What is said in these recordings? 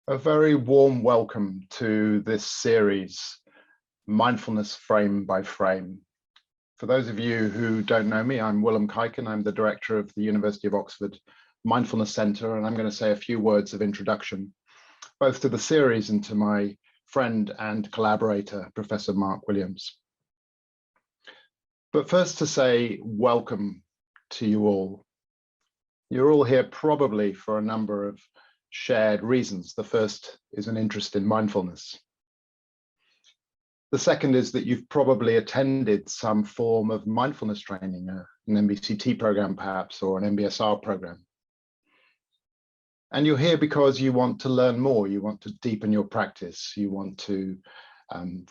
A very warm welcome to this series, Mindfulness Frame by Frame. For those of you who don't know me, I'm Willem Kijken. I'm the director of the University of Oxford Mindfulness Centre, and I'm going to say a few words of introduction, both to the series and to my friend and collaborator, Professor Mark Williams. But first to say welcome to you all. You're all here probably for a number of shared reasons. The first is an interest in mindfulness. The second is that you've probably attended some form of mindfulness training, an MBCT program perhaps, or an MBSR program. And you're here because you want to learn more, you want to deepen your practice, you want to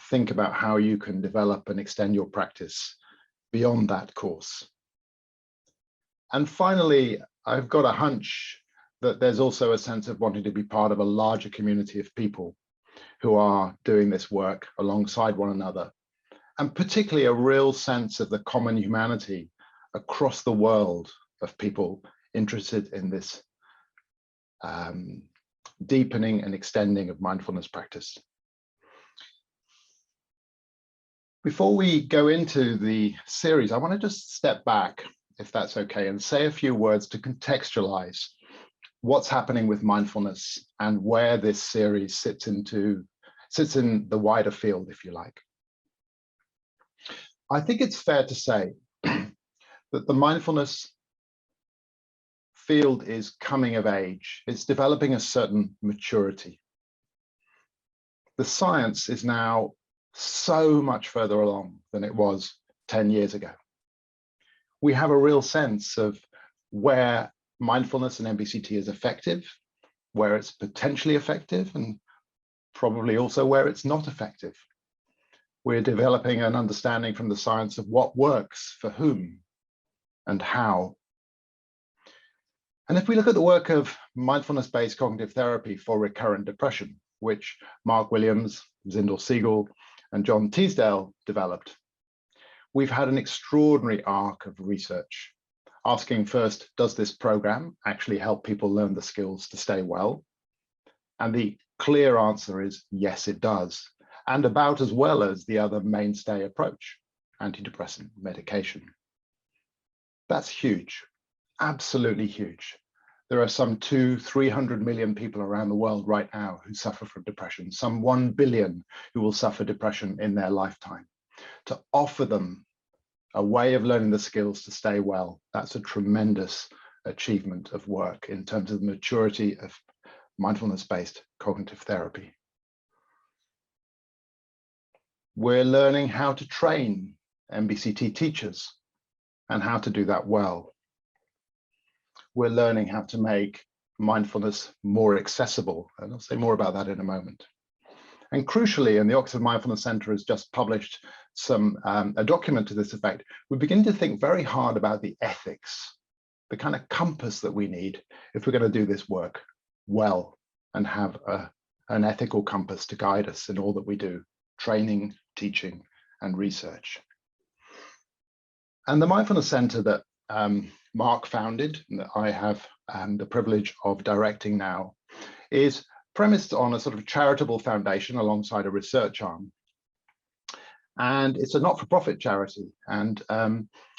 think about how you can develop and extend your practice beyond that course. And finally, I've got a hunch that there's also a sense of wanting to be part of a larger community of people who are doing this work alongside one another, and particularly a real sense of the common humanity across the world of people interested in this deepening and extending of mindfulness practice. Before we go into the series, I want to just step back, if that's okay, and say a few words to contextualize what's happening with mindfulness and where this series sits in the wider field, if you like. I think it's fair to say that the mindfulness field is coming of age. It's developing a certain maturity. The science is now so much further along than it was 10 years ago. We have a real sense of where mindfulness and MBCT is effective, where it's potentially effective, and probably also where it's not effective. We're developing an understanding from the science of what works for whom and how. And if we look at the work of mindfulness-based cognitive therapy for recurrent depression, which Mark Williams, Zindel Siegel, and John Teasdale developed, we've had an extraordinary arc of research, asking first, does this program actually help people learn the skills to stay well? And the clear answer is yes, it does. And about as well as the other mainstay approach, antidepressant medication. That's huge, absolutely huge. There are some 200–300 million people around the world right now who suffer from depression, some 1 billion who will suffer depression in their lifetime. To offer them a way of learning the skills to stay well, that's a tremendous achievement of work in terms of the maturity of mindfulness-based cognitive therapy. We're learning how to train MBCT teachers and how to do that well. We're learning how to make mindfulness more accessible, and I'll say more about that in a moment. And crucially, and the Oxford Mindfulness Centre has just published a document to this effect, we begin to think very hard about the ethics, the kind of compass that we need if we're going to do this work well and have an ethical compass to guide us in all that we do, training, teaching, and research. And the Mindfulness Centre that Mark founded, and that I have the privilege of directing now, is premised on a sort of charitable foundation alongside a research arm. And it's a not-for-profit charity. And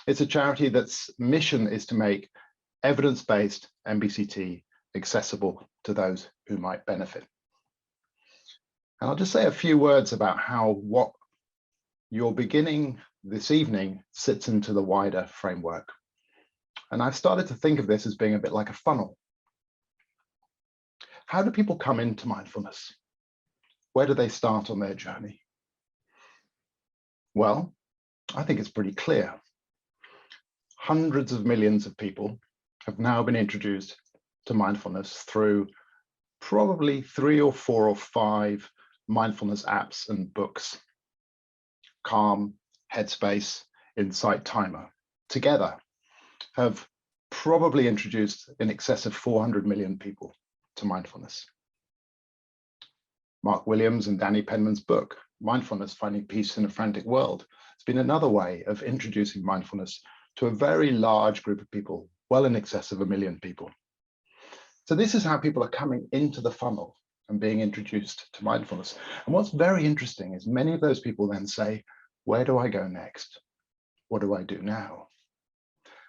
it's a charity that's mission is to make evidence-based MBCT accessible to those who might benefit. And I'll just say a few words about how what you're beginning this evening sits into the wider framework. And I've started to think of this as being a bit like a funnel. How do people come into mindfulness? Where do they start on their journey? Well, I think it's pretty clear. Hundreds of millions of people have now been introduced to mindfulness through probably 3 or 4 or 5 mindfulness apps and books. Calm, Headspace, Insight Timer, together have probably introduced in excess of 400 million people to mindfulness. Mark Williams and Danny Penman's book, Mindfulness: Finding Peace in a Frantic World, has been another way of introducing mindfulness to a very large group of people, well in excess of 1 million people. So this is how people are coming into the funnel. and being introduced to mindfulness. And what's very interesting is many of those people then say, where do I go next? What do I do now?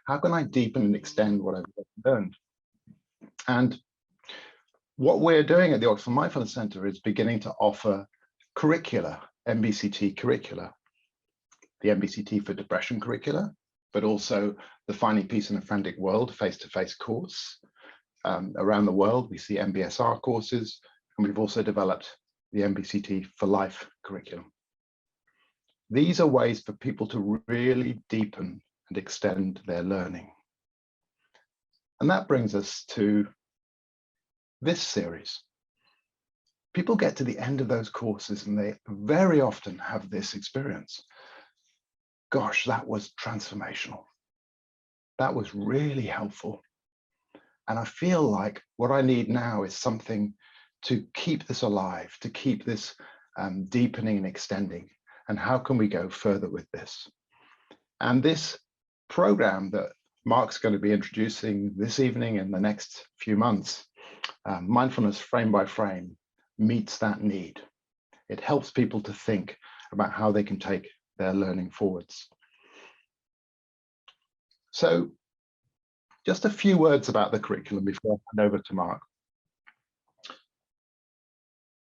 How can I deepen and extend what I've learned? And what we're doing at the Oxford Mindfulness Centre is beginning to offer curricula, MBCT curricula, the MBCT for depression curricula, but also the Finding Peace in a Frantic World face-to-face course. Around the world, we see MBSR courses, and we've also developed the MBCT for Life curriculum. These are ways for people to really deepen and extend their learning. And that brings us to this series. People get to the end of those courses and they very often have this experience. Gosh, that was transformational. That was really helpful. And I feel like what I need now is something to keep this alive, to keep this deepening and extending. And how can we go further with this? And this program that Mark's going to be introducing this evening and the next few months, Mindfulness Frame by Frame, meets that need. It helps people to think about how they can take their learning forwards. So just a few words about the curriculum before I hand over to Mark.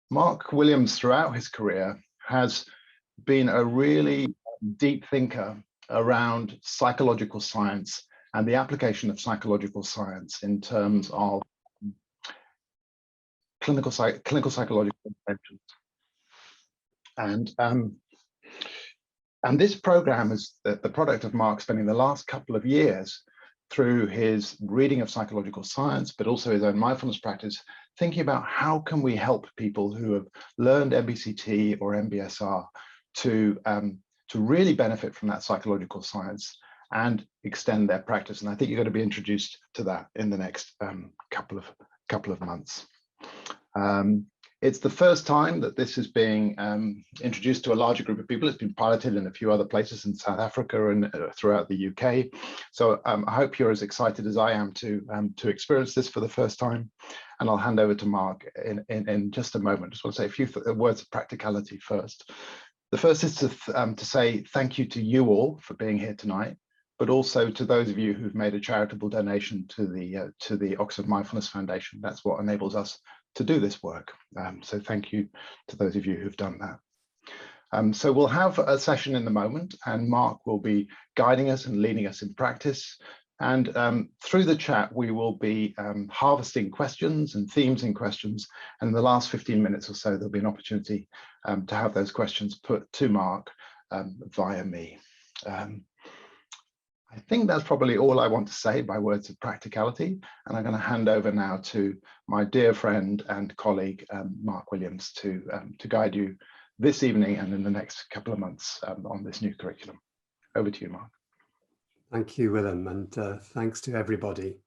Mark Williams, throughout his career, has been a really deep thinker around psychological science and the application of psychological science in terms of clinical psychological interventions. And this program is the product of Mark spending the last couple of years through his reading of psychological science, but also his own mindfulness practice, thinking about how can we help people who have learned MBCT or MBSR to really benefit from that psychological science and extend their practice. And I think you're going to be introduced to that in the next couple of months. It's the first time that this is being introduced to a larger group of people. It's been piloted in a few other places in South Africa and throughout the UK. So I hope you're as excited as I am to experience this for the first time. And I'll hand over to Mark in just a moment. Just want to say a few words of practicality first. The first is to say thank you to you all for being here tonight, but also to those of you who've made a charitable donation to the Oxford Mindfulness Foundation. That's what enables us to do this work. So thank you to those of you who've done that. So we'll have a session in a moment, and Mark will be guiding us and leading us in practice. And through the chat, we will be harvesting questions and themes in questions. And in the last 15 minutes or so, there'll be an opportunity to have those questions put to Mark via me. I think that's probably all I want to say by words of practicality. And I'm going to hand over now to my dear friend and colleague, Mark Williams, to guide you this evening and in the next couple of months on this new curriculum. Over to you, Mark. Thank you, Willem, and thanks to everybody.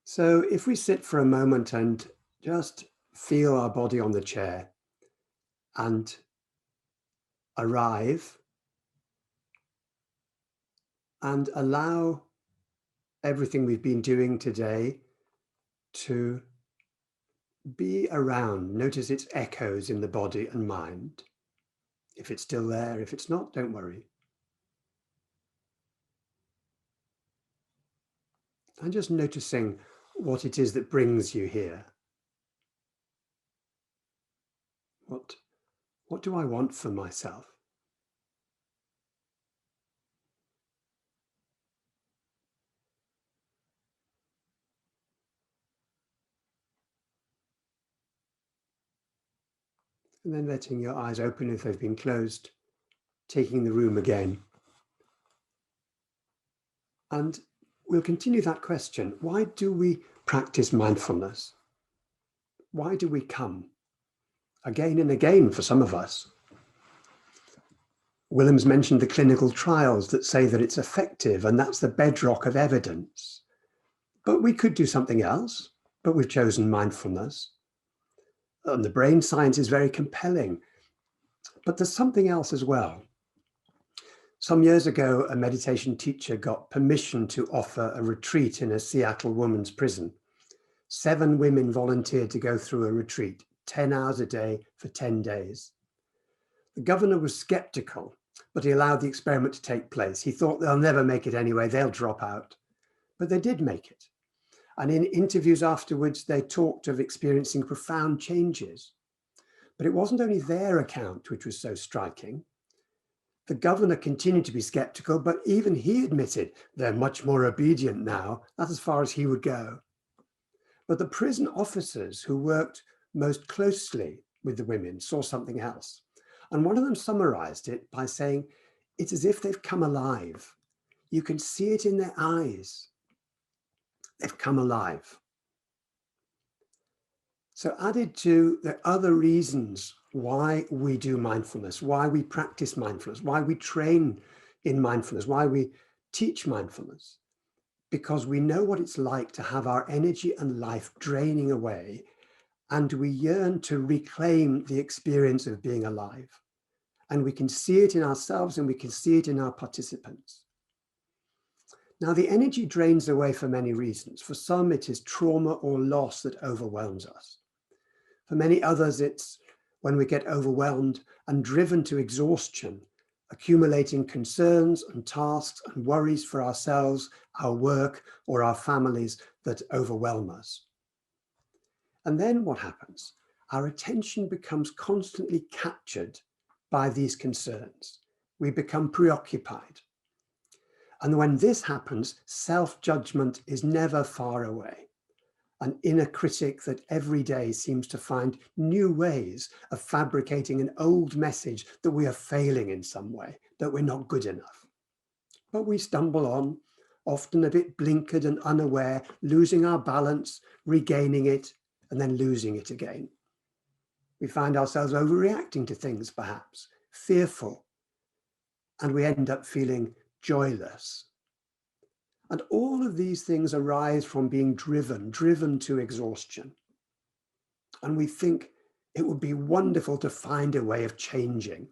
So if we sit for a moment and just feel our body on the chair and arrive and allow everything we've been doing today to be around. Notice its echoes in the body and mind. If it's still there, if it's not, don't worry. And just noticing what it is that brings you here. What do I want for myself? And then letting your eyes open if they've been closed, taking the room again. And we'll continue that question. Why do we practice mindfulness? Why do we come? Again and again for some of us. Willem's mentioned the clinical trials that say that it's effective, and that's the bedrock of evidence. But we could do something else, but we've chosen mindfulness. And the brain science is very compelling. But there's something else as well. Some years ago, a meditation teacher got permission to offer a retreat in a Seattle women's prison. 7 women volunteered to go through a retreat, 10 hours a day for 10 days. The governor was skeptical, but he allowed the experiment to take place. He thought they'll never make it anyway, they'll drop out. But they did make it. And in interviews afterwards, they talked of experiencing profound changes. But it wasn't only their account which was so striking. The governor continued to be skeptical, but even he admitted they're much more obedient now. That's as far as he would go. But the prison officers who worked most closely with the women saw something else. And one of them summarized it by saying, it's as if they've come alive. You can see it in their eyes. They've come alive. So added to the other reasons why we do mindfulness, why we practice mindfulness, why we train in mindfulness, why we teach mindfulness, because we know what it's like to have our energy and life draining away, and we yearn to reclaim the experience of being alive. And we can see it in ourselves and we can see it in our participants. Now, the energy drains away for many reasons. For some, it is trauma or loss that overwhelms us. For many others, it's when we get overwhelmed and driven to exhaustion, accumulating concerns and tasks and worries for ourselves, our work, or our families that overwhelm us. And then what happens? Our attention becomes constantly captured by these concerns. We become preoccupied. And when this happens, self-judgment is never far away. An inner critic that every day seems to find new ways of fabricating an old message that we are failing in some way, that we're not good enough. But we stumble on, often a bit blinkered and unaware, losing our balance, regaining it, and then losing it again. We find ourselves overreacting to things, perhaps, fearful, and we end up feeling joyless. And all of these things arise from being driven to exhaustion. And we think it would be wonderful to find a way of changing.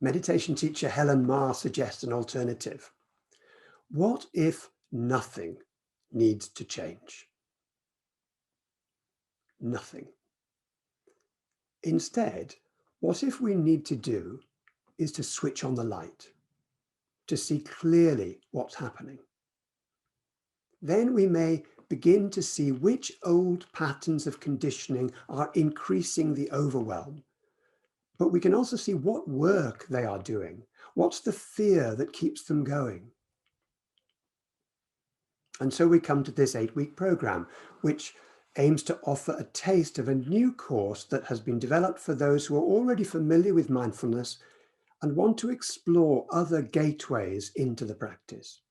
Meditation teacher Helen Ma suggests an alternative. What if nothing needs to change? Nothing. Instead, what if we need to do is to switch on the light, to see clearly what's happening? Then we may begin to see which old patterns of conditioning are increasing the overwhelm. But we can also see what work they are doing. What's the fear that keeps them going? And so we come to this 8-week program, which aims to offer a taste of a new course that has been developed for those who are already familiar with mindfulness and want to explore other gateways into the practice.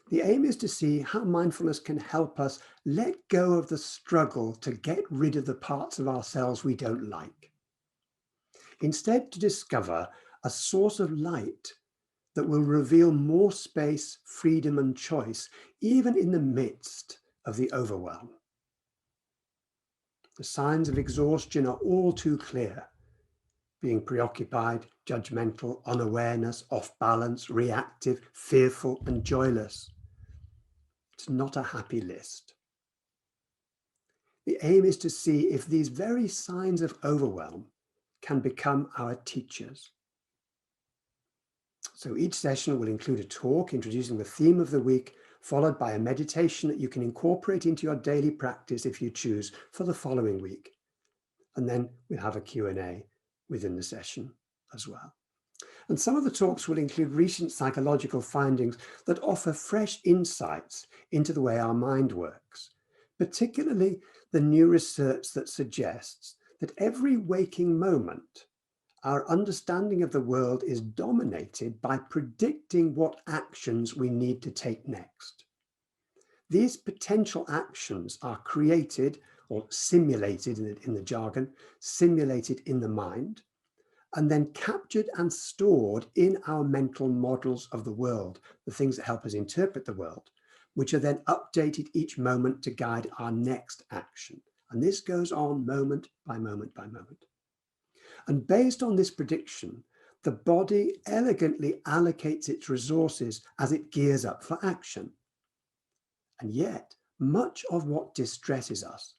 The aim is to see how mindfulness can help us let go of the struggle to get rid of the parts of ourselves we don't like. Instead, to discover a source of light that will reveal more space, freedom, and choice, even in the midst of the overwhelm. The signs of exhaustion are all too clear. Being preoccupied, judgmental, unawareness, off balance, reactive, fearful, and joyless. It's not a happy list. The aim is to see if these very signs of overwhelm can become our teachers. So each session will include a talk introducing the theme of the week, followed by a meditation that you can incorporate into your daily practice if you choose for the following week. And then we'll have a Q&A within the session as well. And some of the talks will include recent psychological findings that offer fresh insights into the way our mind works, particularly the new research that suggests that every waking moment, our understanding of the world is dominated by predicting what actions we need to take next. These potential actions are created or simulated in the jargon, simulated in the mind, and then captured and stored in our mental models of the world, the things that help us interpret the world, which are then updated each moment to guide our next action. And this goes on moment by moment by moment. And based on this prediction, the body elegantly allocates its resources as it gears up for action. And yet, much of what distresses us,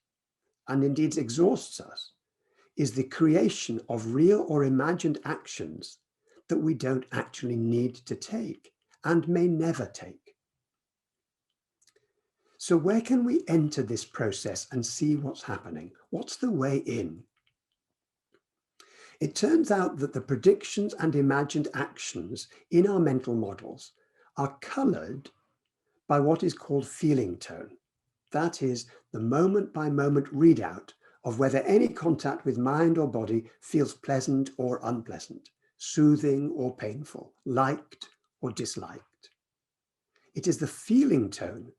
and indeed exhausts us, is the creation of real or imagined actions that we don't actually need to take and may never take. So where can we enter this process and see what's happening? What's the way in? It turns out that the predictions and imagined actions in our mental models are colored by what is called feeling tone. That is the moment by moment readout of whether any contact with mind or body feels pleasant or unpleasant, soothing or painful, liked or disliked. It is the feeling tone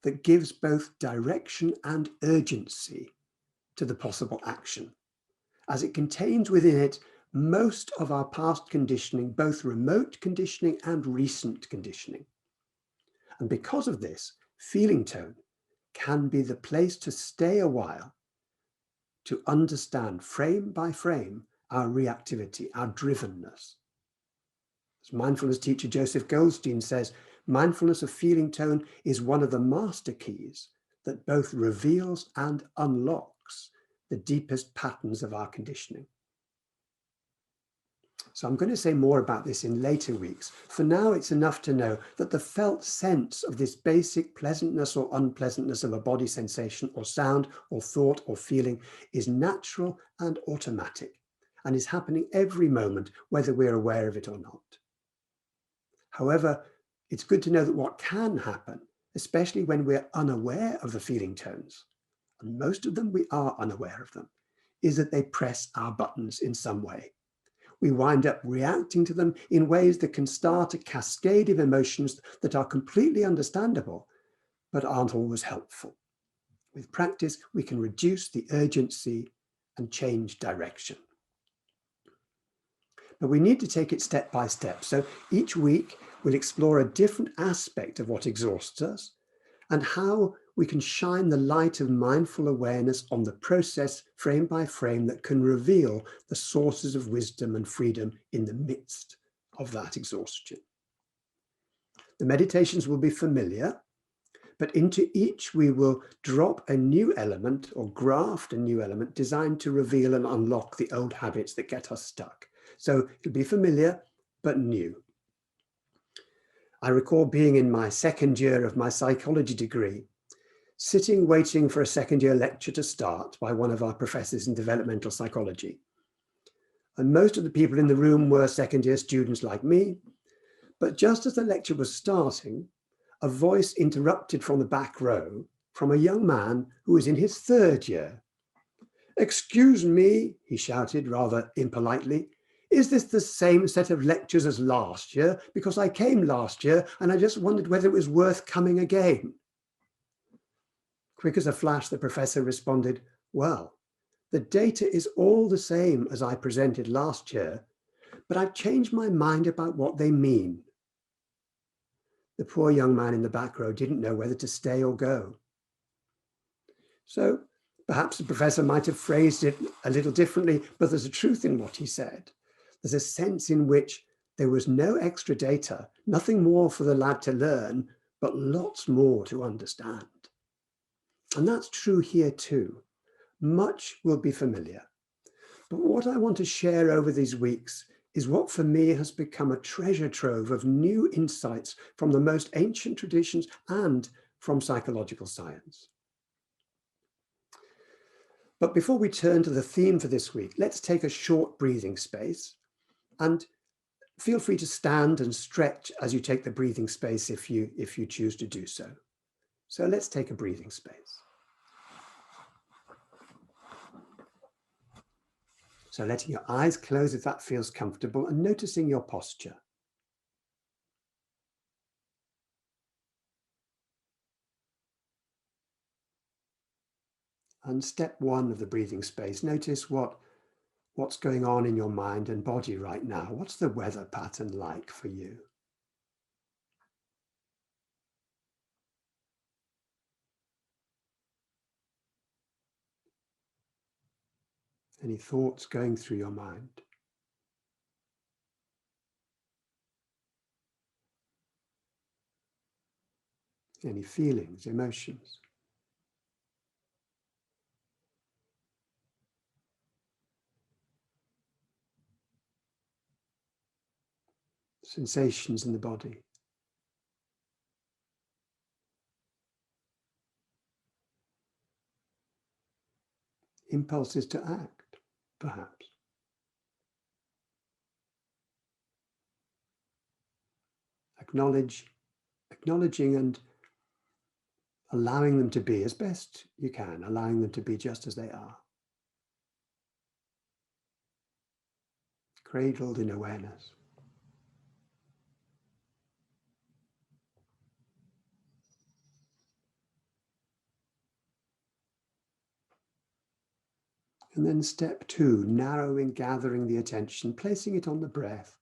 that gives both direction and urgency to the possible action, as it contains within it most of our past conditioning, both remote conditioning and recent conditioning. And because of this, feeling tone can be the place to stay a while, to understand frame by frame our reactivity, our drivenness. As mindfulness teacher Joseph Goldstein says, mindfulness of feeling tone is one of the master keys that both reveals and unlocks the deepest patterns of our conditioning. So I'm going to say more about this in later weeks. For now, it's enough to know that the felt sense of this basic pleasantness or unpleasantness of a body sensation or sound or thought or feeling is natural and automatic and is happening every moment, whether we're aware of it or not. However, it's good to know that what can happen, especially when we're unaware of the feeling tones, and most of them we are unaware of them, is that they press our buttons in some way. We wind up reacting to them in ways that can start a cascade of emotions that are completely understandable, but aren't always helpful. With practice, we can reduce the urgency and change direction. But we need to take it step by step. So each week, we'll explore a different aspect of what exhausts us and how we can shine the light of mindful awareness on the process frame by frame that can reveal the sources of wisdom and freedom in the midst of that exhaustion. The meditations will be familiar, but into each we will drop a new element or graft a new element designed to reveal and unlock the old habits that get us stuck. So it'll be familiar, but new. I recall being in my second year of my psychology degree, sitting waiting for a second year lecture to start by one of our professors in developmental psychology. And most of the people in the room were second year students like me. But just as the lecture was starting, a voice interrupted from the back row from a young man who was in his third year. "Excuse me," he shouted rather impolitely, "is this the same set of lectures as last year? Because I came last year and I just wondered whether it was worth coming again." Quick as a flash, the professor responded, "Well, the data is all the same as I presented last year, but I've changed my mind about what they mean." The poor young man in the back row didn't know whether to stay or go. So perhaps the professor might have phrased it a little differently, but there's a truth in what he said. There's a sense in which there was no extra data, nothing more for the lad to learn, but lots more to understand. And that's true here too. Much will be familiar. But what I want to share over these weeks is what for me has become a treasure trove of new insights from the most ancient traditions and from psychological science. But before we turn to the theme for this week, let's take a short breathing space, and feel free to stand and stretch as you take the breathing space if you choose to do so. So let's take a breathing space. So letting your eyes close if that feels comfortable and noticing your posture. And step one of the breathing space, notice what's going on in your mind and body right now. What's the weather pattern like for you? Any thoughts going through your mind? any feelings, emotions. Sensations in the body. Impulses to act, perhaps. Acknowledging and allowing them to be as best you can, allowing them to be just as they are. Cradled in awareness. And then step 2, narrowing, gathering the attention, placing it on the breath.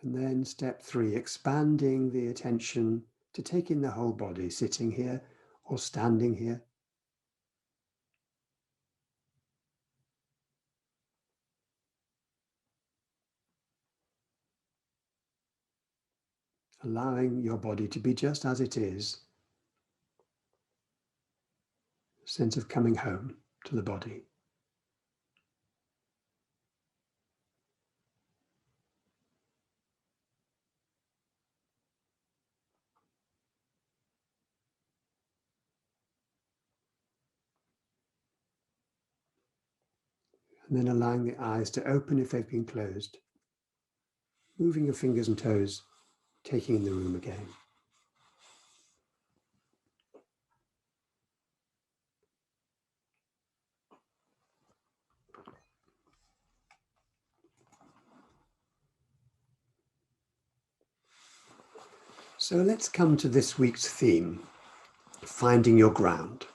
And then step 3, expanding the attention to take in the whole body, sitting here or standing here. Allowing your body to be just as it is. Sense of coming home to the body. And then allowing the eyes to open if they've been closed. Moving your fingers and toes, taking in the room again. So let's come to this week's theme, finding your ground.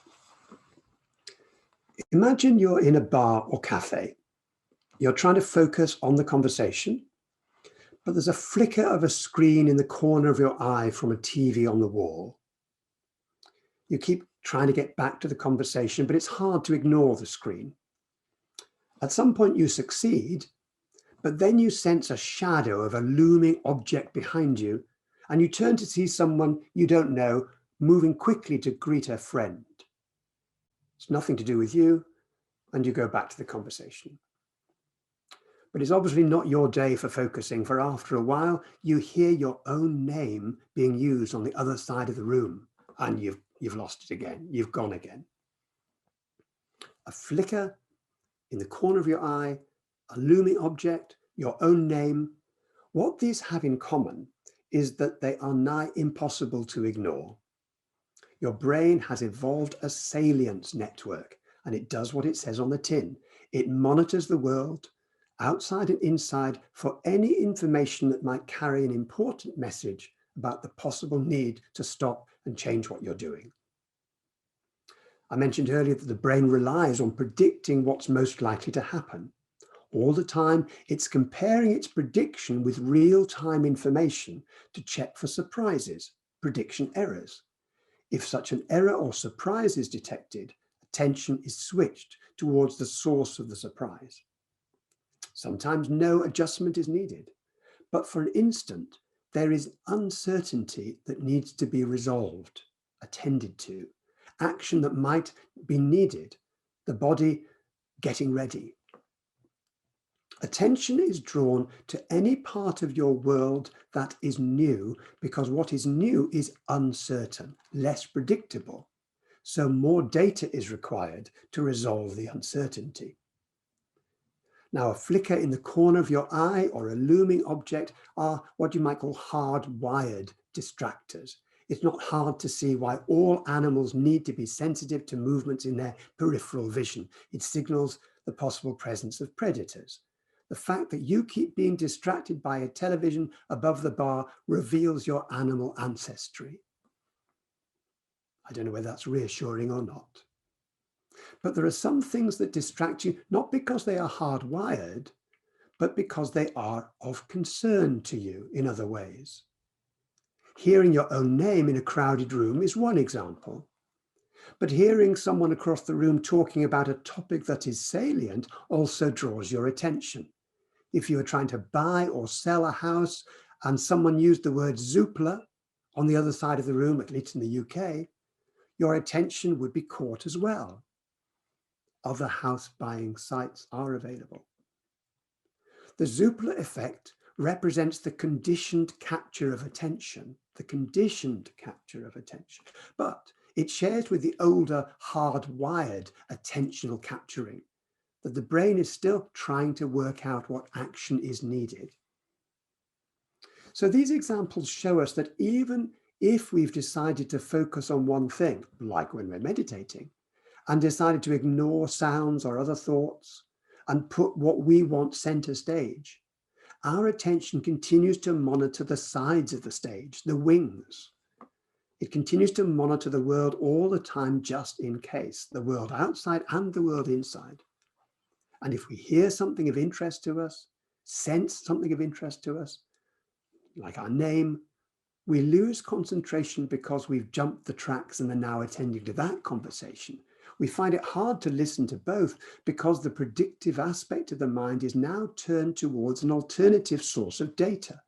Imagine you're in a bar or cafe. You're trying to focus on the conversation, but there's a flicker of a screen in the corner of your eye from a TV on the wall. You keep trying to get back to the conversation, but it's hard to ignore the screen. At some point you succeed, but then you sense a shadow of a looming object behind you, and you turn to see someone you don't know moving quickly to greet a friend. It's nothing to do with you, and you go back to the conversation. But it's obviously not your day for focusing, for after a while, you hear your own name being used on the other side of the room, and you've lost it again, you've gone again. A flicker in the corner of your eye, a looming object, your own name. What these have in common is that they are nigh impossible to ignore. Your brain has evolved a salience network, and it does what it says on the tin. It monitors the world, outside and inside, for any information that might carry an important message about the possible need to stop and change what you're doing. I mentioned earlier that the brain relies on predicting what's most likely to happen. All the time, it's comparing its prediction with real-time information to check for surprises, prediction errors. If such an error or surprise is detected, attention is switched towards the source of the surprise. Sometimes no adjustment is needed, but for an instant, there is uncertainty that needs to be resolved, attended to, action that might be needed, the body getting ready. Attention is drawn to any part of your world that is new, because what is new is uncertain, less predictable. So more data is required to resolve the uncertainty. Now, a flicker in the corner of your eye or a looming object are what you might call hardwired distractors. It's not hard to see why all animals need to be sensitive to movements in their peripheral vision. It signals the possible presence of predators. The fact that you keep being distracted by a television above the bar reveals your animal ancestry. I don't know whether that's reassuring or not. But there are some things that distract you, not because they are hardwired, but because they are of concern to you in other ways. Hearing your own name in a crowded room is one example. But hearing someone across the room talking about a topic that is salient also draws your attention. If you are trying to buy or sell a house and someone used the word Zoopla on the other side of the room, at least in the UK, your attention would be caught as well. Other house buying sites are available. The Zoopla effect represents the conditioned capture of attention, but it shares with the older hardwired attentional capturing that the brain is still trying to work out what action is needed. So these examples show us that even if we've decided to focus on one thing, like when we're meditating, and decided to ignore sounds or other thoughts and put what we want center stage, our attention continues to monitor the sides of the stage, the wings. It continues to monitor the world all the time, just in case, the world outside and the world inside. And if we hear something of interest to us, sense something of interest to us, like our name, we lose concentration because we've jumped the tracks and are now attending to that conversation. We find it hard to listen to both because the predictive aspect of the mind is now turned towards an alternative source of data.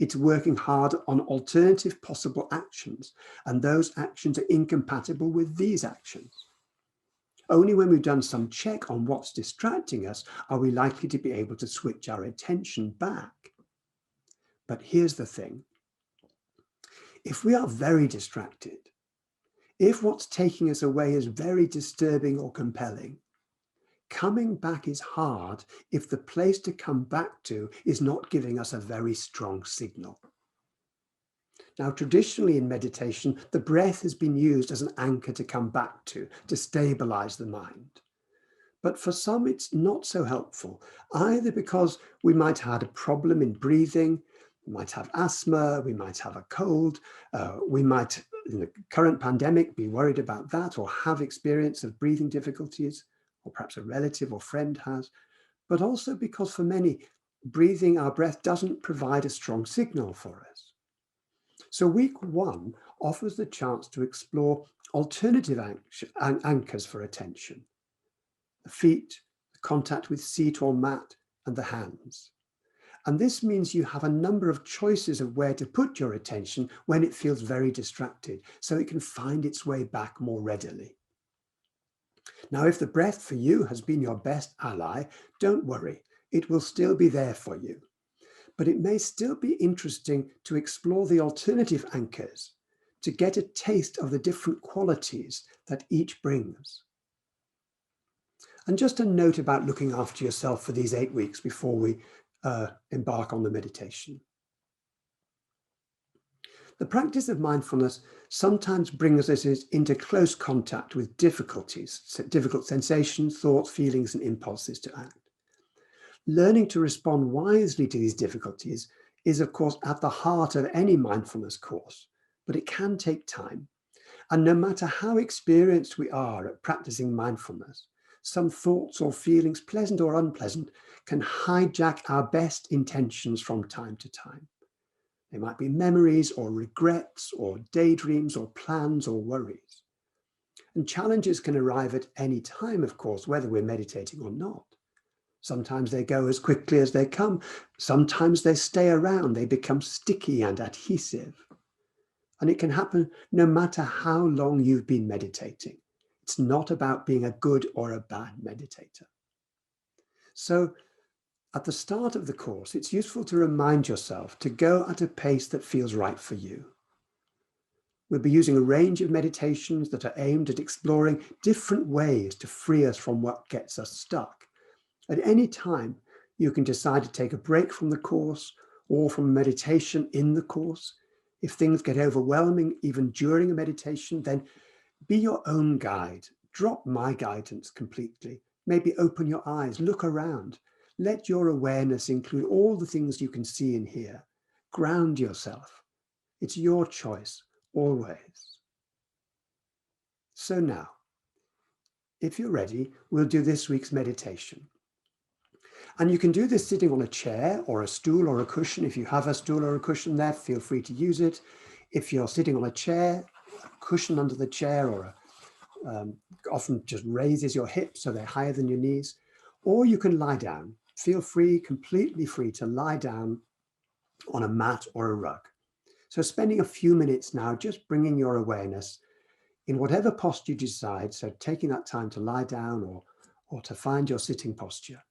It's working hard on alternative possible actions, and those actions are incompatible with these actions. Only when we've done some check on what's distracting us are we likely to be able to switch our attention back. But here's the thing. If we are very distracted, if what's taking us away is very disturbing or compelling, coming back is hard if the place to come back to is not giving us a very strong signal. Now, traditionally in meditation, the breath has been used as an anchor to come back to stabilize the mind. But for some, it's not so helpful, either because we might have had a problem in breathing, we might have asthma, we might have a cold, we might, in the current pandemic, be worried about that or have experience of breathing difficulties, or perhaps a relative or friend has, but also because for many, breathing our breath doesn't provide a strong signal for us. So week one offers the chance to explore alternative anchors for attention. The feet, the contact with seat or mat, and the hands. And this means you have a number of choices of where to put your attention when it feels very distracted, so it can find its way back more readily. Now, if the breath for you has been your best ally, don't worry, it will still be there for you. But it may still be interesting to explore the alternative anchors to get a taste of the different qualities that each brings. And just a note about looking after yourself for these 8 weeks before we embark on the meditation. The practice of mindfulness sometimes brings us into close contact with difficult sensations, thoughts, feelings, and impulses to act. Learning to respond wisely to these difficulties is, of course, at the heart of any mindfulness course, but it can take time. And no matter how experienced we are at practicing mindfulness, some thoughts or feelings, pleasant or unpleasant, can hijack our best intentions from time to time. They might be memories or regrets or daydreams or plans or worries. And challenges can arrive at any time, of course, whether we're meditating or not. Sometimes they go as quickly as they come. Sometimes they stay around. They become sticky and adhesive. And it can happen no matter how long you've been meditating. It's not about being a good or a bad meditator. So at the start of the course, it's useful to remind yourself to go at a pace that feels right for you. We'll be using a range of meditations that are aimed at exploring different ways to free us from what gets us stuck. At any time, you can decide to take a break from the course or from meditation in the course. If things get overwhelming, even during a meditation, then be your own guide. Drop my guidance completely. Maybe open your eyes, look around. Let your awareness include all the things you can see and hear. Ground yourself. It's your choice, always. So now, if you're ready, we'll do this week's meditation. And you can do this sitting on a chair or a stool or a cushion. If you have a stool or a cushion there, feel free to use it. If you're sitting on a chair, a cushion under the chair, or often just raises your hips so they're higher than your knees. Or you can lie down. Feel free, completely free to lie down on a mat or a rug. So spending a few minutes now, just bringing your awareness in whatever posture you decide. So taking that time to lie down or to find your sitting posture.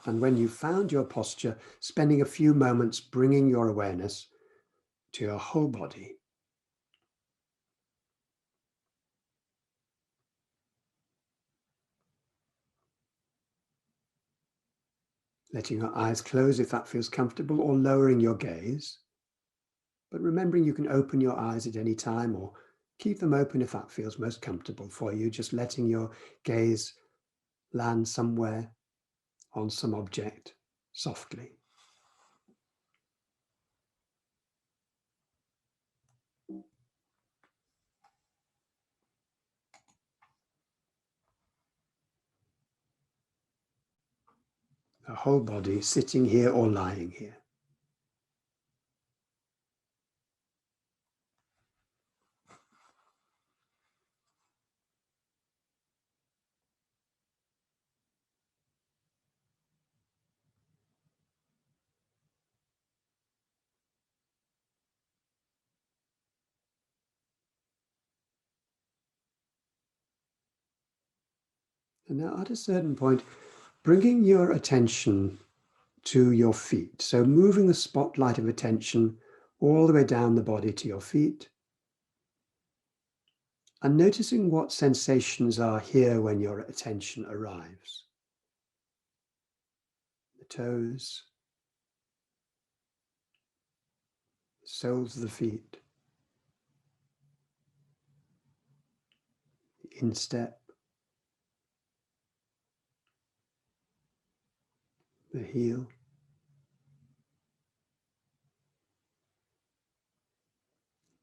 And when you've found your posture, spending a few moments bringing your awareness to your whole body. Letting your eyes close if that feels comfortable, or lowering your gaze. But remembering you can open your eyes at any time or keep them open if that feels most comfortable for you, just letting your gaze land somewhere on some object softly. The whole body sitting here or lying here. And now at a certain point, bringing your attention to your feet. So moving the spotlight of attention all the way down the body to your feet. And noticing what sensations are here when your attention arrives. The toes, soles of the feet, the instep, the heel.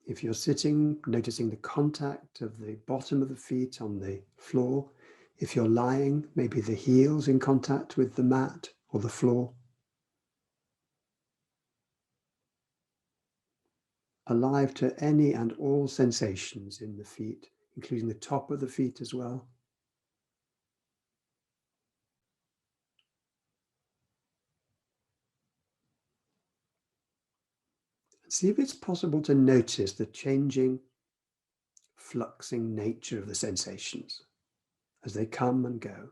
If you're sitting, noticing the contact of the bottom of the feet on the floor. If you're lying, maybe the heels in contact with the mat or the floor. Alive to any and all sensations in the feet, including the top of the feet as well. See if it's possible to notice the changing, fluxing nature of the sensations as they come and go.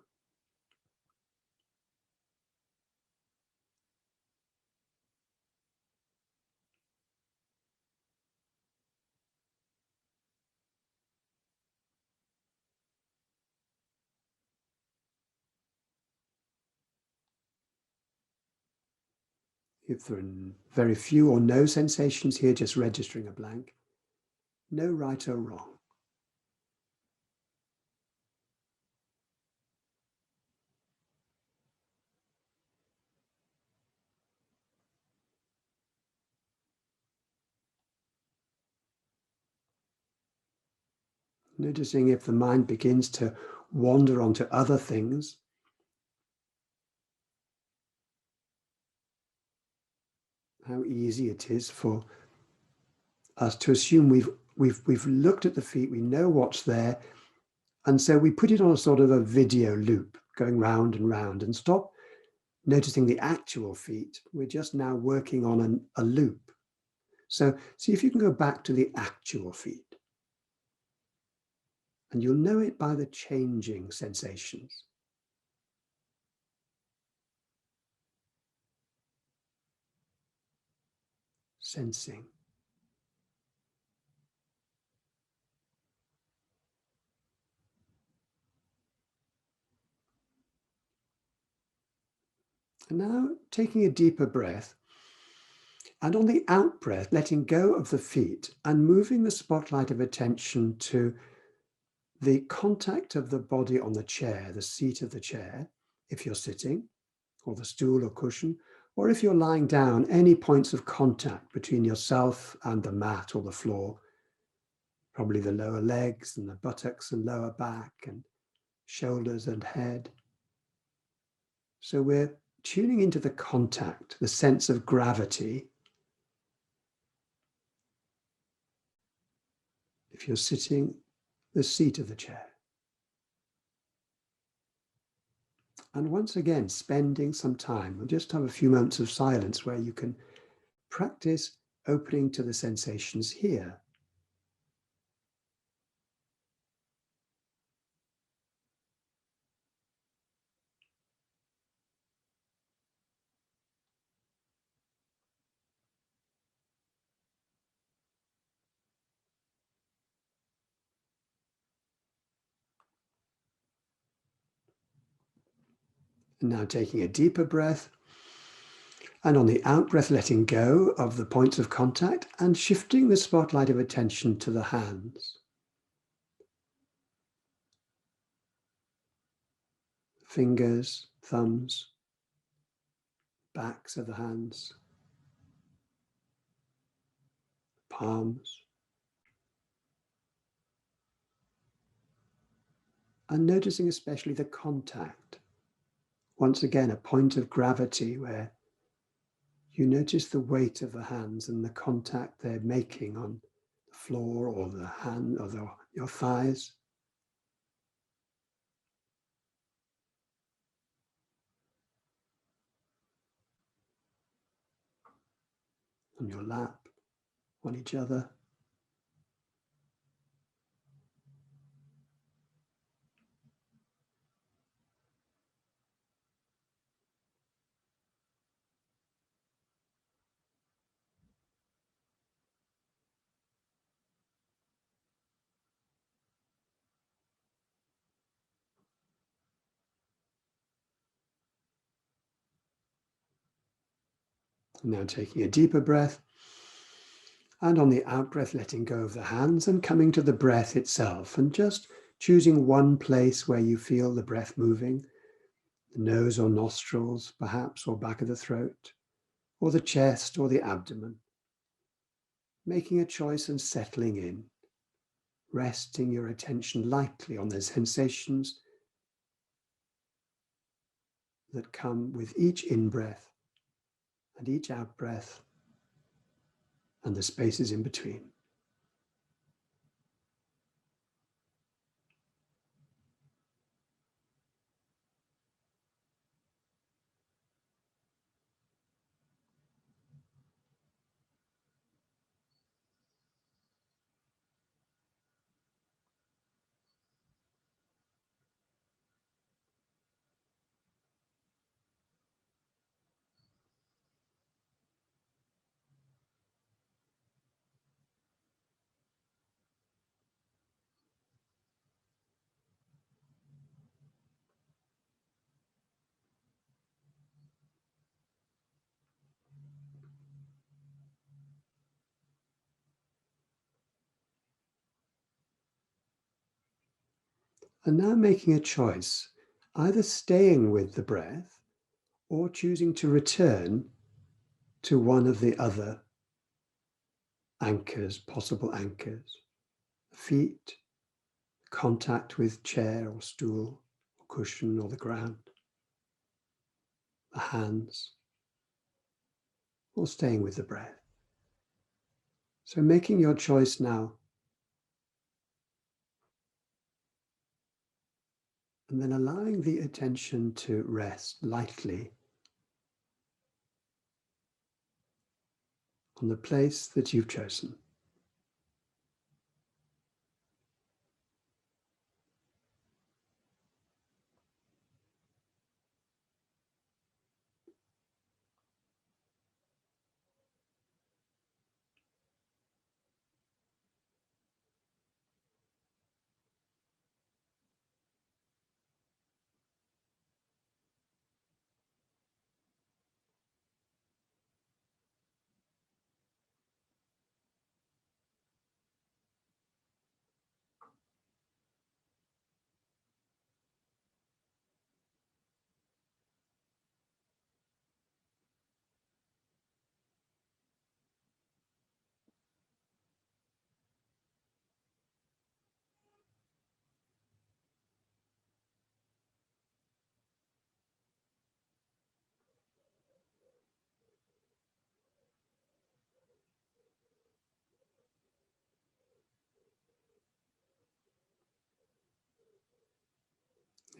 If there are very few or no sensations here, just registering a blank. No right or wrong. Noticing if the mind begins to wander onto other things. How easy it is for us to assume we've looked at the feet, we know what's there, and so we put it on a sort of a video loop, going round and round, and stop noticing the actual feet. We're just now working on a loop. So see if you can go back to the actual feet. And you'll know it by the changing sensations. Sensing. And now taking a deeper breath, and on the out breath, letting go of the feet and moving the spotlight of attention to the contact of the body on the chair, the seat of the chair, if you're sitting, or the stool or cushion, or if you're lying down, any points of contact between yourself and the mat or the floor, probably the lower legs and the buttocks and lower back and shoulders and head. So we're tuning into the contact, the sense of gravity. If you're sitting, the seat of the chair. And once again, spending some time, we'll just have a few moments of silence where you can practice opening to the sensations here. And now taking a deeper breath, and on the out breath, letting go of the points of contact and shifting the spotlight of attention to the hands. Fingers, thumbs, backs of the hands, palms. And noticing especially the contact. Once again, a point of gravity where you notice the weight of the hands and the contact they're making on the floor or the hand or your thighs. On your lap, on each other. Now taking a deeper breath, and on the out breath, letting go of the hands and coming to the breath itself and just choosing one place where you feel the breath moving, the nose or nostrils perhaps, or back of the throat, or the chest or the abdomen. Making a choice and settling in, resting your attention lightly on the sensations that come with each in-breath and each out-breath and the spaces in between. And now making a choice, either staying with the breath or choosing to return to one of the other anchors, possible anchors. Feet, contact with chair or stool or cushion or the ground. The hands, or staying with the breath. So making your choice now. And then allowing the attention to rest lightly on the place that you've chosen.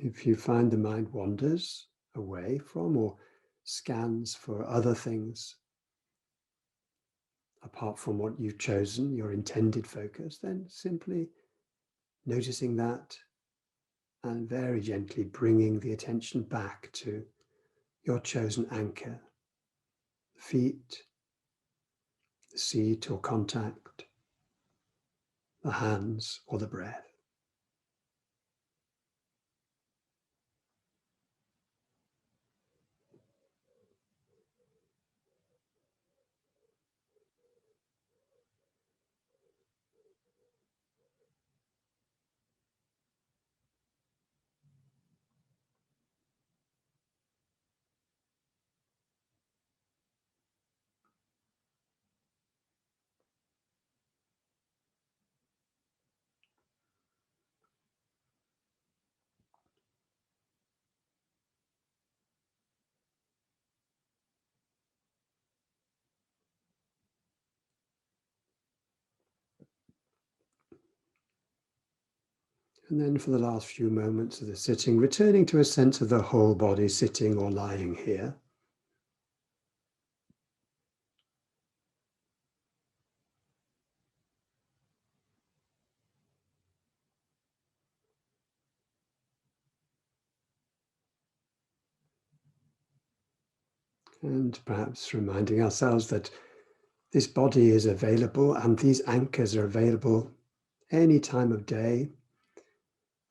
If you find the mind wanders away from or scans for other things apart from what you've chosen, your intended focus, then simply noticing that and very gently bringing the attention back to your chosen anchor, the feet, the seat or contact, the hands or the breath. And then for the last few moments of the sitting, returning to a sense of the whole body sitting or lying here. And perhaps reminding ourselves that this body is available and these anchors are available any time of day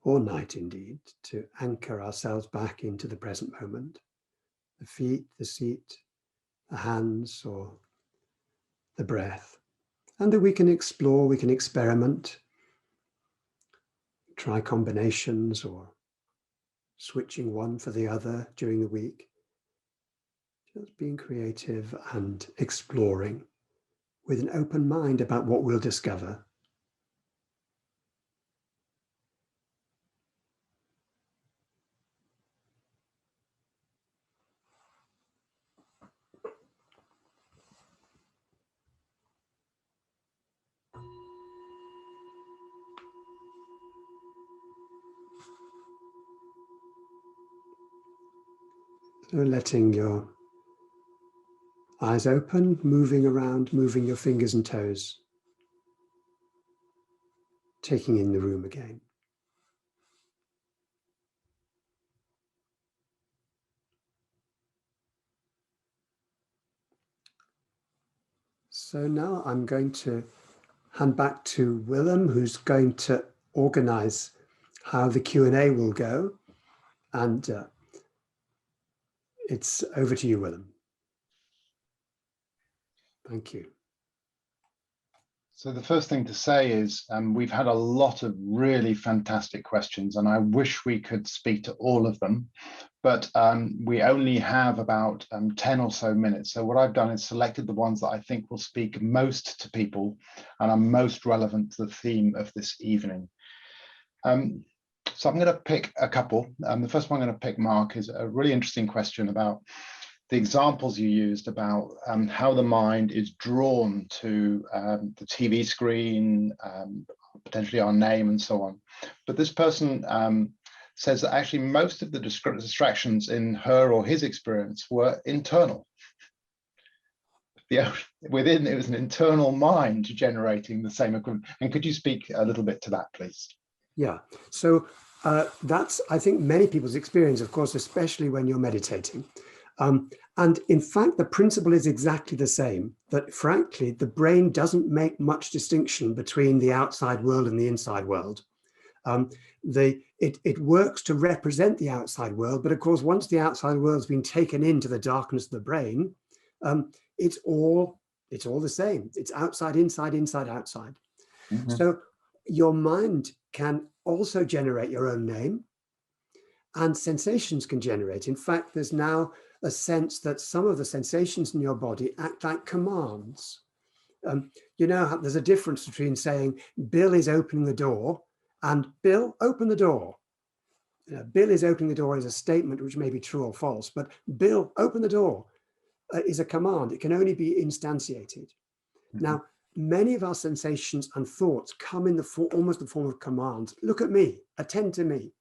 or night indeed, to anchor ourselves back into the present moment. The feet, the seat, the hands, or the breath. And that we can explore, we can experiment, try combinations or switching one for the other during the week. Just being creative and exploring with an open mind about what we'll discover. So letting your eyes open, moving around, moving your fingers and toes, taking in the room again. So now I'm going to hand back to Willem, who's going to organize how the Q&A will go. And it's over to you, Willem. Thank you. So the first thing to say is we've had a lot of really fantastic questions, and I wish we could speak to all of them, but we only have about 10 or so minutes. So what I've done is selected the ones that I think will speak most to people and are most relevant to the theme of this evening. So I'm going to pick a couple. The first one I'm going to pick, Mark, is a really interesting question about the examples you used about how the mind is drawn to the TV screen, potentially our name and so on. But this person says that actually most of the distractions in her or his experience were internal. Within, it was an internal mind generating the same equivalent. And could you speak a little bit to that, please? Yeah, so that's, I think, many people's experience, of course, especially when you're meditating. And in fact, the principle is exactly the same, that frankly, the brain doesn't make much distinction between the outside world and the inside world. It works to represent the outside world, but of course, once the outside world's been taken into the darkness of the brain, it's all the same. It's outside, inside, inside, outside. Mm-hmm. So your mind can also generate your own name, and sensations can generate. In fact, there's now a sense that some of the sensations in your body act like commands. You know, there's a difference between saying, Bill is opening the door, and Bill, open the door. You know, Bill is opening the door is a statement which may be true or false, but Bill, open the door is a command. It can only be instantiated. Mm-hmm. Now, many of our sensations and thoughts come in almost the form of commands. Look at me, attend to me.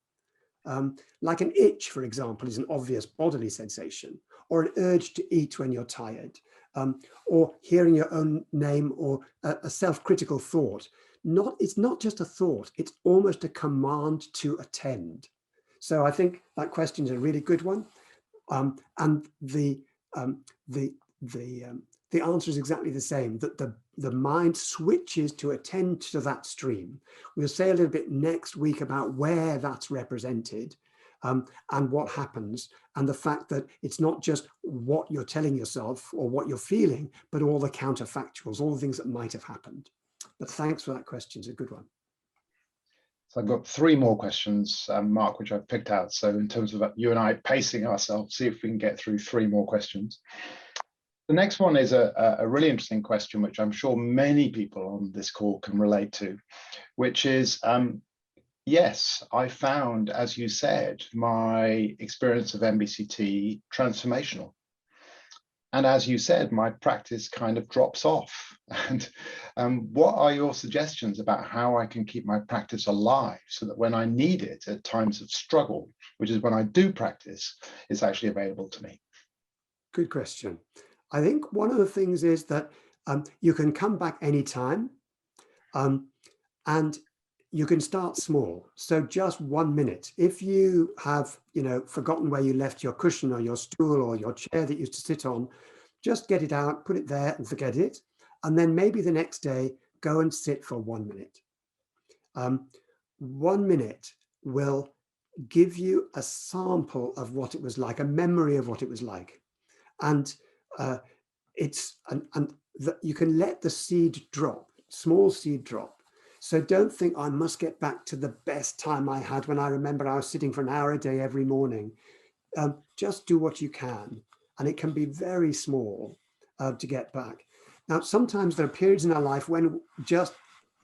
Like an itch, for example, is an obvious bodily sensation, or an urge to eat when you're tired, or hearing your own name, or a self-critical thought. It's not just a thought, it's almost a command to attend. So I think that question is a really good one. And the answer is exactly the same, that the mind switches to attend to that stream. We'll say a little bit next week about where that's represented, and what happens, and the fact that it's not just what you're telling yourself or what you're feeling, but all the counterfactuals, all the things that might have happened. But thanks for that question, it's a good one. So I've got 3 more questions, Mark, which I've picked out. So in terms of you and I pacing ourselves, see if we can get through 3 more questions. The next one is a really interesting question, which I'm sure many people on this call can relate to, which is, yes, I found, as you said, my experience of MBCT transformational. And as you said, my practice kind of drops off. And what are your suggestions about how I can keep my practice alive so that when I need it at times of struggle, which is when I do practice, it's actually available to me? Good question. I think one of the things is that you can come back anytime, and you can start small. So just 1 minute. If you have, forgotten where you left your cushion or your stool or your chair that you used to sit on, just get it out, put it there and forget it. And then maybe the next day, go and sit for 1 minute. 1 minute will give you a sample of what it was like, a memory of what it was like. And you can let the seed drop, small seed drop. So don't think I must get back to the best time I had when I remember I was sitting for an hour a day every morning. Just do what you can, and it can be very small to get back. Now, sometimes there are periods in our life when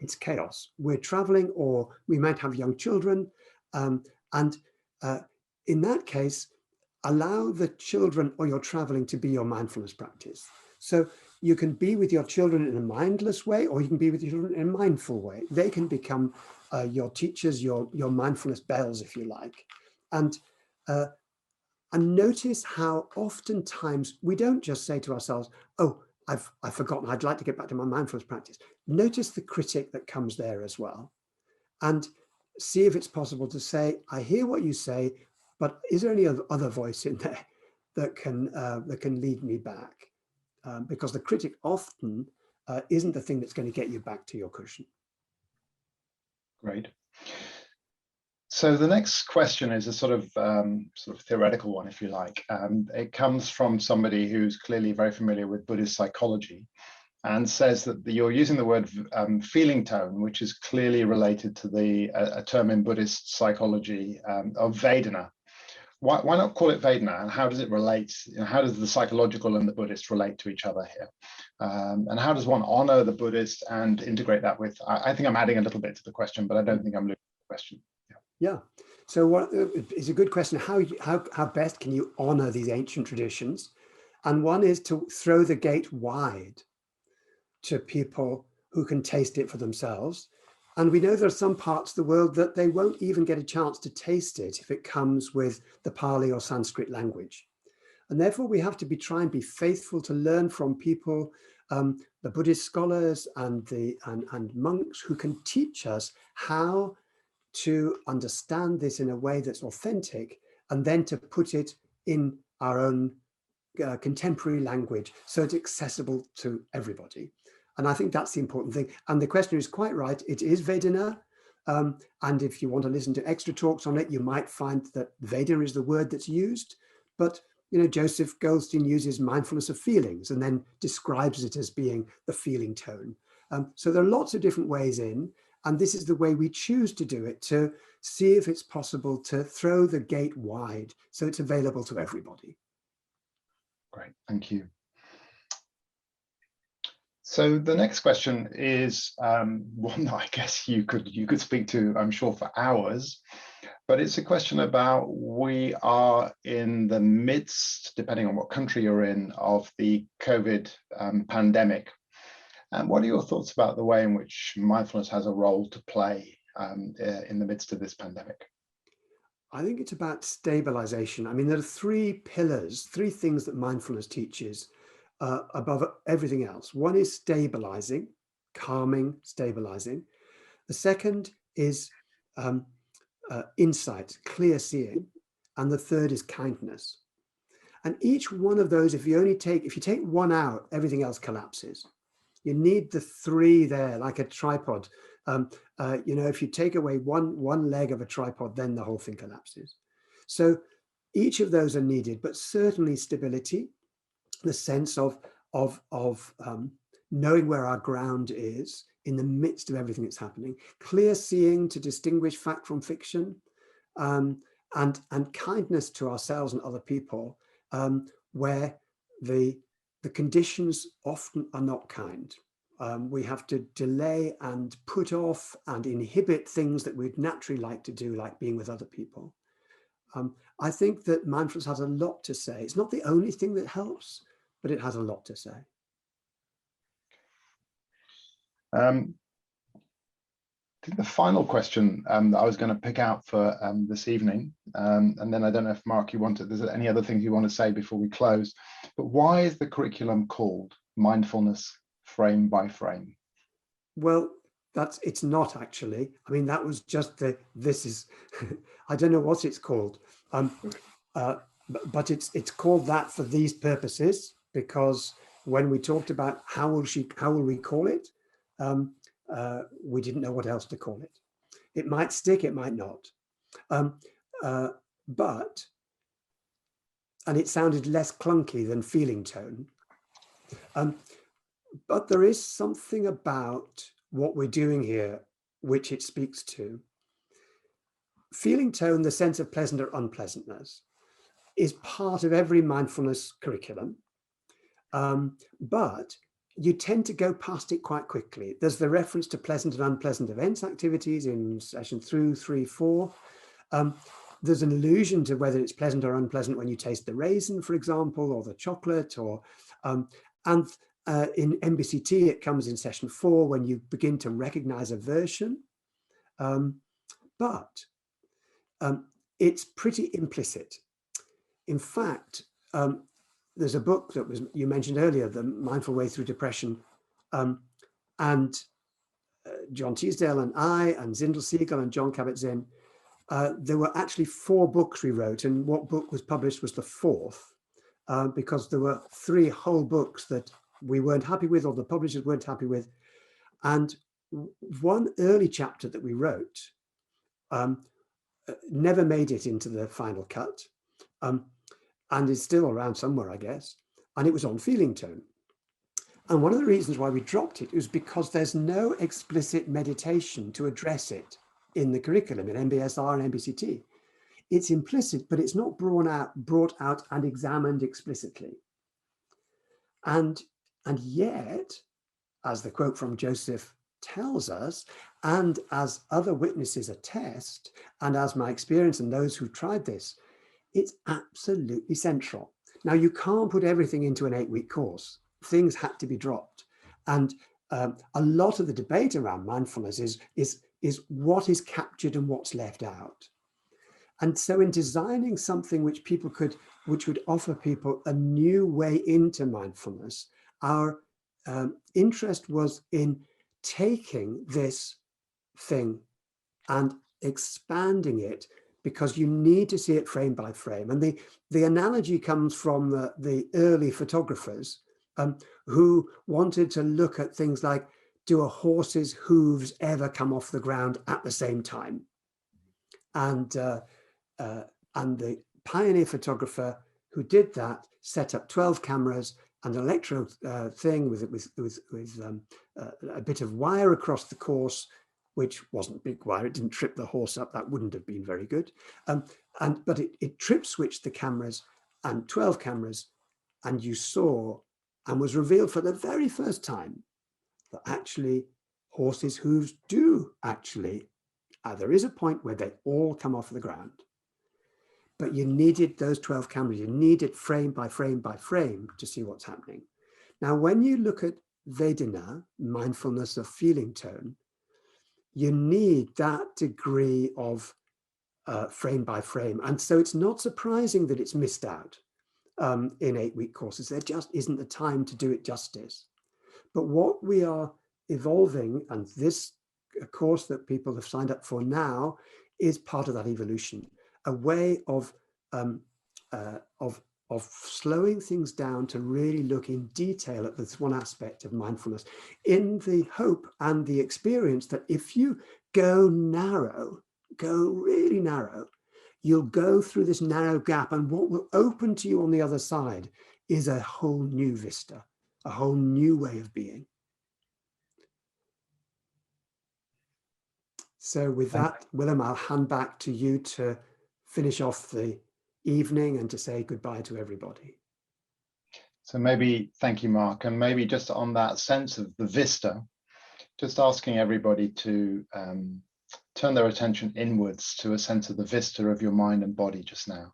it's chaos. We're traveling, or we might have young children, and in that case, allow the children or your traveling to be your mindfulness practice. So you can be with your children in a mindless way, or you can be with your children in a mindful way. They can become your teachers, your mindfulness bells, if you like. And notice how oftentimes we don't just say to ourselves, oh, I've forgotten, I'd like to get back to my mindfulness practice. Notice the critic that comes there as well. And see if it's possible to say, I hear what you say, but is there any other voice in there that can lead me back? Because the critic often isn't the thing that's going to get you back to your cushion. Great. So the next question is a sort of theoretical one, if you like. It comes from somebody who's clearly very familiar with Buddhist psychology, and says that you're using the word feeling tone, which is clearly related to a term in Buddhist psychology of Vedana. Why not call it Vedana? And how does it relate? How does the psychological and the Buddhist relate to each other here? And how does one honor the Buddhist and integrate that with? I think I'm adding a little bit to the question, but I don't think I'm losing the question. Yeah. So it's a good question. How best can you honor these ancient traditions? And one is to throw the gate wide to people who can taste it for themselves. And we know there are some parts of the world that they won't even get a chance to taste it if it comes with the Pali or Sanskrit language. And therefore we have to try and be faithful to learn from people, the Buddhist scholars and monks who can teach us how to understand this in a way that's authentic, and then to put it in our own contemporary language so it's accessible to everybody. And I think that's the important thing. And the questioner is quite right. It is Vedana. And if you want to listen to extra talks on it, you might find that Vedana is the word that's used. But Joseph Goldstein uses mindfulness of feelings and then describes it as being the feeling tone. So there are lots of different ways in, and this is the way we choose to do it, to see if it's possible to throw the gate wide so it's available to everybody. Great, thank you. So the next question is one that I guess you could speak to, I'm sure, for hours, but it's a question about, we are in the midst, depending on what country you're in, of the COVID pandemic. And what are your thoughts about the way in which mindfulness has a role to play in the midst of this pandemic? I think it's about stabilization. I mean, there are three pillars, three things that mindfulness teaches above everything else. One is stabilizing, calming, stabilizing. The second is insight, clear seeing. And the third is kindness. And each one of those, if you take one out, everything else collapses. You need the three there, like a tripod. If you take away one leg of a tripod, then the whole thing collapses. So each of those are needed, but certainly stability, the sense of knowing where our ground is in the midst of everything that's happening, clear seeing to distinguish fact from fiction, and kindness to ourselves and other people, where the conditions often are not kind. We have to delay and put off and inhibit things that we'd naturally like to do, like being with other people. I think that mindfulness has a lot to say. It's not the only thing that helps, but it has a lot to say. I think the final question that I was going to pick out for this evening, and then I don't know if Mark, there's any other things you want to say before we close, but why is the curriculum called Mindfulness Frame by Frame? Well, it's not actually. I mean, that was just I don't know what it's called, but it's called that for these purposes, because when we talked about how will we call it, we didn't know what else to call it. It might stick, it might not. And it sounded less clunky than feeling tone. But there is something about what we're doing here which it speaks to. Feeling tone, the sense of pleasant or unpleasantness, is part of every mindfulness curriculum. But you tend to go past it quite quickly. There's the reference to pleasant and unpleasant events activities in session 3, 4. There's an allusion to whether it's pleasant or unpleasant when you taste the raisin, for example, or the chocolate, and in MBCT, it comes in session 4 when you begin to recognize aversion. But it's pretty implicit. In fact, there's a book that you mentioned earlier, The Mindful Way Through Depression, and John Teasdale and I and Zindel Siegel and John Kabat-Zinn, there were actually 4 books we wrote, and what book was published was the 4th, because there were 3 whole books that we weren't happy with, or the publishers weren't happy with. And one early chapter that we wrote never made it into the final cut, and is still around somewhere, I guess. And it was on feeling tone. And one of the reasons why we dropped it was because there's no explicit meditation to address it in the curriculum, in MBSR and MBCT. It's implicit, but it's not brought out and examined explicitly. And yet, as the quote from Joseph tells us, and as other witnesses attest, and as my experience and those who tried this, it's absolutely central. Now, you can't put everything into an 8-week course. Things had to be dropped. And a lot of the debate around mindfulness is what is captured and what's left out. And so in designing something which would offer people a new way into mindfulness, our interest was in taking this thing and expanding it, because you need to see it frame by frame. And the analogy comes from the early photographers who wanted to look at things like, do a horse's hooves ever come off the ground at the same time? And the pioneer photographer who did that set up 12 cameras and an electro thing with a bit of wire across the course, which wasn't big wire. It didn't trip the horse up. That wouldn't have been very good. But it trip switched the cameras, and 12 cameras, and you saw, and was revealed for the very first time, that actually horses' hooves do actually, there is a point where they all come off the ground. But you needed those 12 cameras. You needed frame by frame by frame to see what's happening. Now, when you look at Vedana, mindfulness of feeling tone, you need that degree of frame by frame. And so it's not surprising that it's missed out in 8-week courses. There just isn't the time to do it justice. But what we are evolving, and this course that people have signed up for now is part of that evolution, a way of slowing things down to really look in detail at this one aspect of mindfulness, in the hope and the experience that if you go narrow, go really narrow, you'll go through this narrow gap, and what will open to you on the other side is a whole new vista, a whole new way of being. So with that, Willem, I'll hand back to you to finish off the evening and to say goodbye to everybody. So maybe, thank you, Mark, and maybe just on that sense of the vista, just asking everybody to turn their attention inwards to a sense of the vista of your mind and body just now.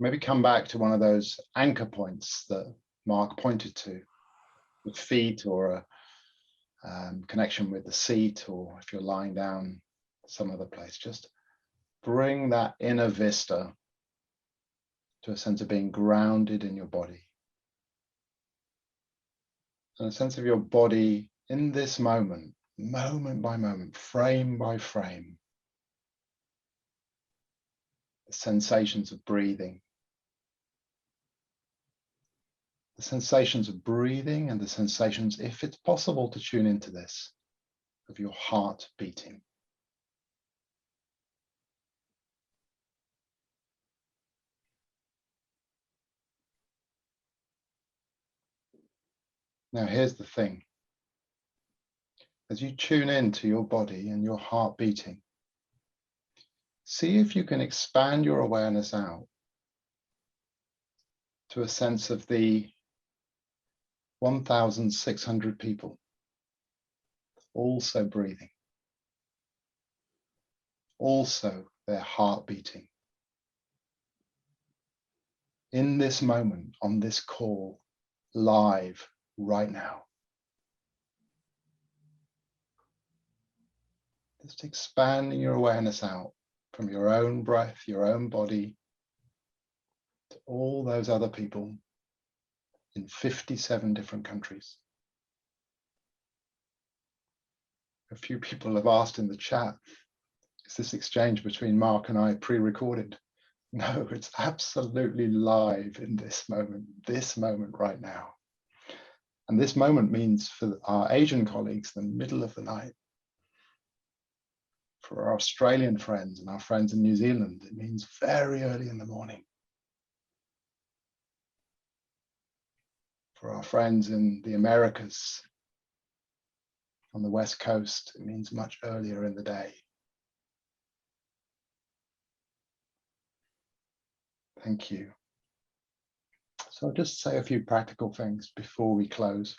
Maybe come back to one of those anchor points that Mark pointed to, with feet, or a connection with the seat, or if you're lying down some other place. Just bring that inner vista to a sense of being grounded in your body. And a sense of your body in this moment, moment by moment, frame by frame. The sensations of breathing. The sensations of breathing, and the sensations, if it's possible to tune into this, of your heart beating. Now here's the thing. As you tune into your body and your heart beating, see if you can expand your awareness out to a sense of the 1,600 people also breathing, also their heart beating. In this moment, on this call, live right now. Just expanding your awareness out from your own breath, your own body, to all those other people in 57 different countries. A few people have asked in the chat, is this exchange between Mark and I pre-recorded? No, it's absolutely live in this moment right now. And this moment means, for our Asian colleagues, the middle of the night. For our Australian friends and our friends in New Zealand, it means very early in the morning. For our friends in the Americas, on the West Coast, it means much earlier in the day. Thank you. So I'll just say a few practical things before we close.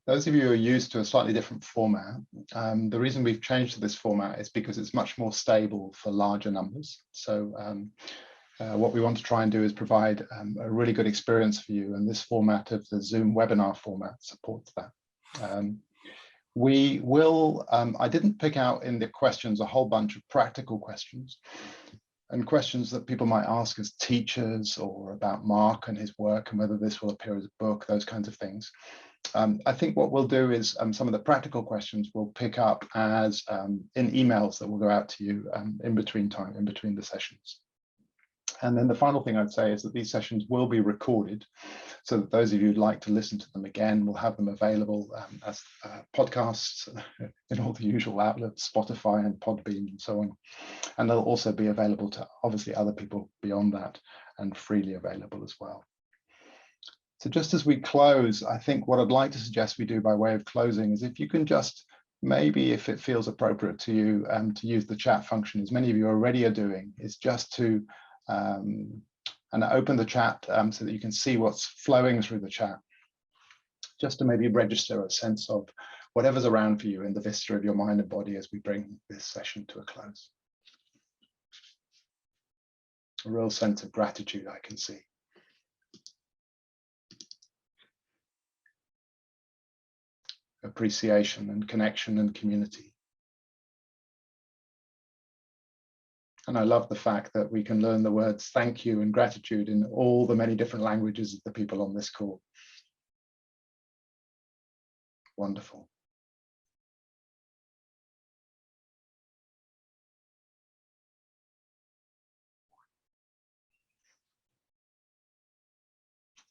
Those of you who are used to a slightly different format, the reason we've changed to this format is because it's much more stable for larger numbers. So what we want to try and do is provide a really good experience for you, and this format of the Zoom webinar format supports that. We will, I didn't pick out in the questions a whole bunch of practical questions and questions that people might ask as teachers, or about Mark and his work and whether this will appear as a book, those kinds of things. I think what we'll do is some of the practical questions we'll pick up as in emails that will go out to you in between the sessions. And then the final thing I'd say is that these sessions will be recorded, so that those of you who'd like to listen to them again will have them available as podcasts in all the usual outlets, Spotify and Podbean and so on. And they'll also be available to obviously other people beyond that, and freely available as well. So just as we close, I think what I'd like to suggest we do by way of closing is, if you can just, maybe if it feels appropriate to you, to use the chat function, as many of you already are doing, is just to and open the chat so that you can see what's flowing through the chat, just to maybe register a sense of whatever's around for you in the vista of your mind and body as we bring this session to a close. A real sense of gratitude I can see. Appreciation and connection and community. And I love the fact that we can learn the words thank you and gratitude in all the many different languages of the people on this call. Wonderful.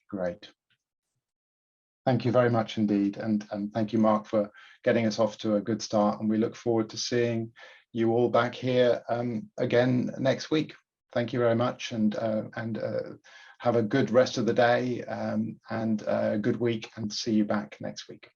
Great. Thank you very much indeed. And thank you, Mark, for getting us off to a good start. And we look forward to seeing you all back here again next week. Thank you very much, and have a good rest of the day and a good week, and see you back next week.